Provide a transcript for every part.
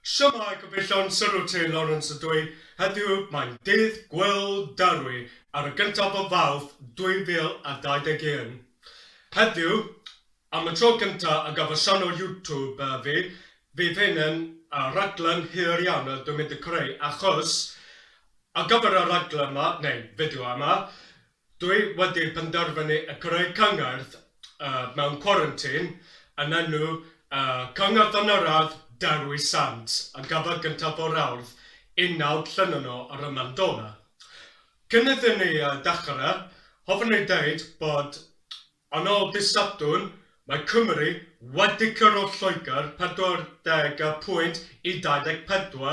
Siamai gobeithio'n sylw ti, Lawrence ydw i. Heddiw mae'n dydd Gwyl Derwy ar y gyntaf o Fawrth 2021. Heddiw, am y tro cyntaf a gaf y sianel YouTube fydd hyn yn raglen hir iawn y dwi'n mynd i creu achos a gyfer y raglen yma, neu fideo yma, dwi wedi penderfynu y creu cyngerdd mewn quarantine yn enw Cyngerdd yn Yrradd Derwy Sant a gafodd gyntaf o'r awrth 19 llynedd ar y Mandona. Cyn iddyn ni dechrau, hoffwn i dweud bod yn ôl dydd Sadwrn mae Cymru wedi cyrraedd Lloegr 40 i 24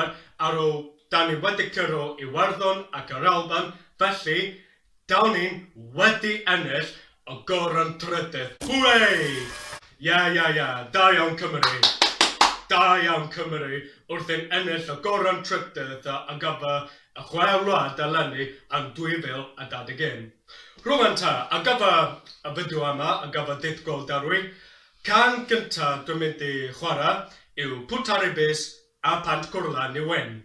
ar ôl da ni wedi cyrraedd Iwerddon ac yr Alban, felly dawn ni'n wedi ennill y goron trydydd. Hwrei! Da iawn Cymru. Da iawn Cymru wrth ein ennill y goron trydydd a gyfer y chwarae wlad eleni yn 2021. Rwy'n ta, a gyfer y fideo yma, a gyfer dydd Gwyl Derwy, can gyntaf dwi'n mynd i chwarae yw Pwtari Bys a Pant Cwrlan i Wyn.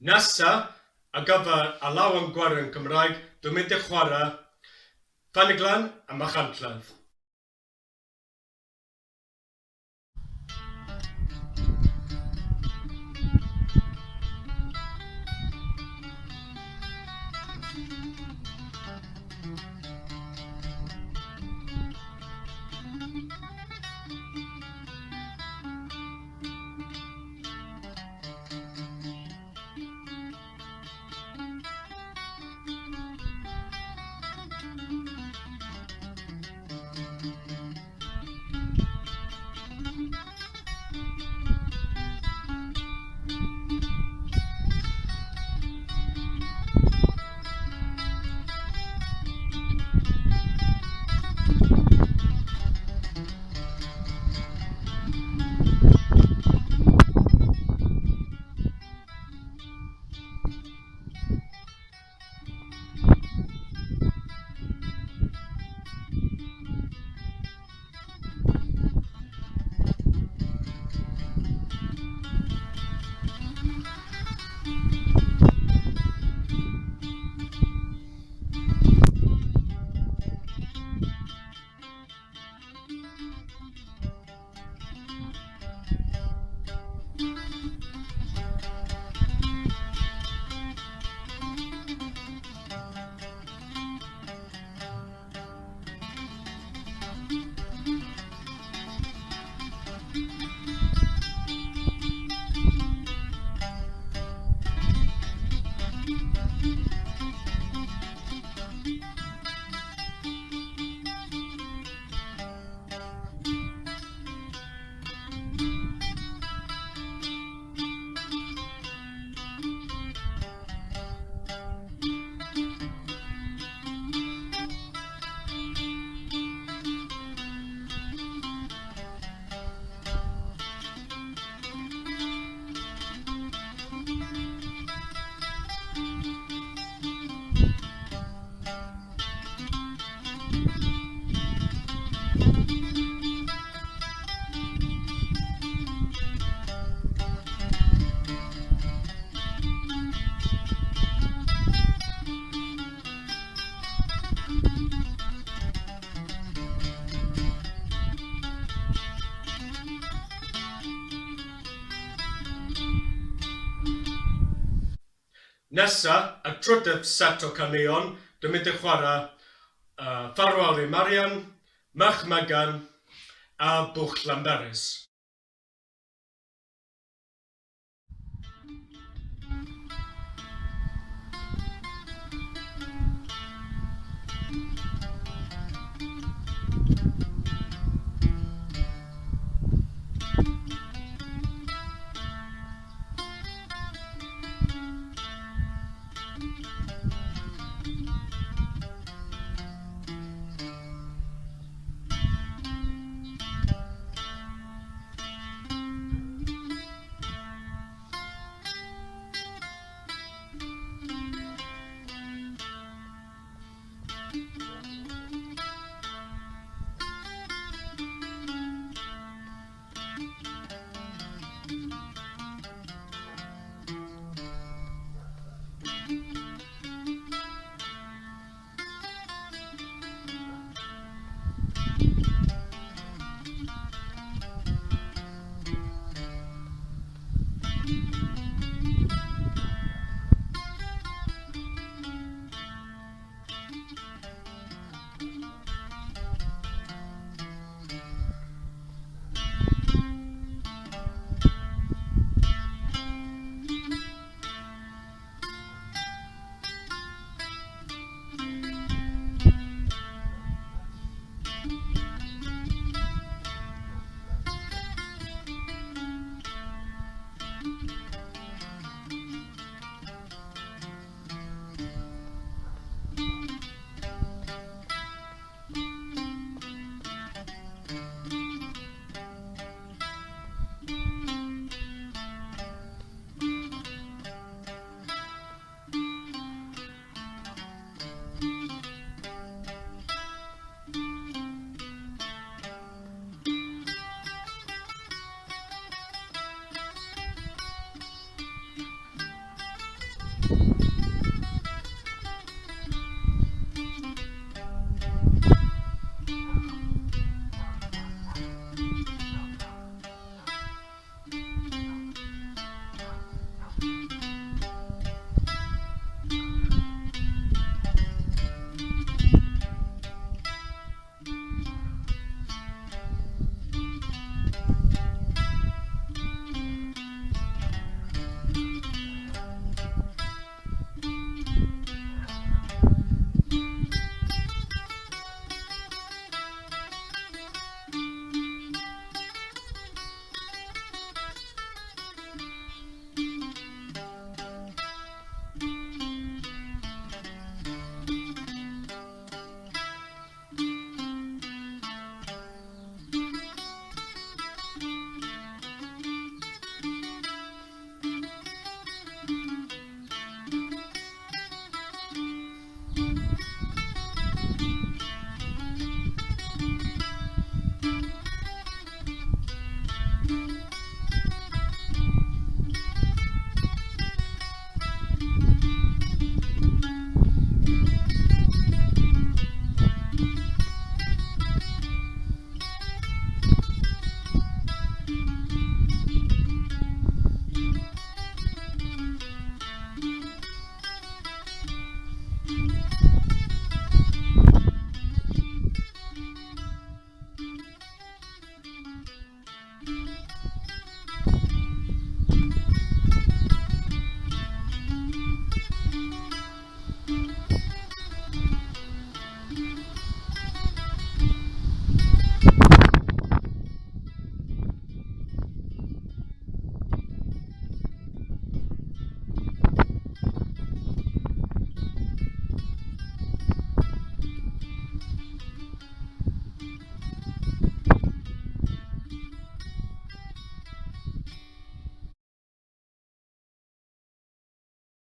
Nesa, a gyfer Alaw yn Gwarin Cymraeg, dwi'n mynd i chwarae Faniglan a Machantladd. Nesa, y trydydd set o caneuon, dwi'n mynd i chwarae Ffarwel i Marian, Mach Megan a Bwll Lamberis.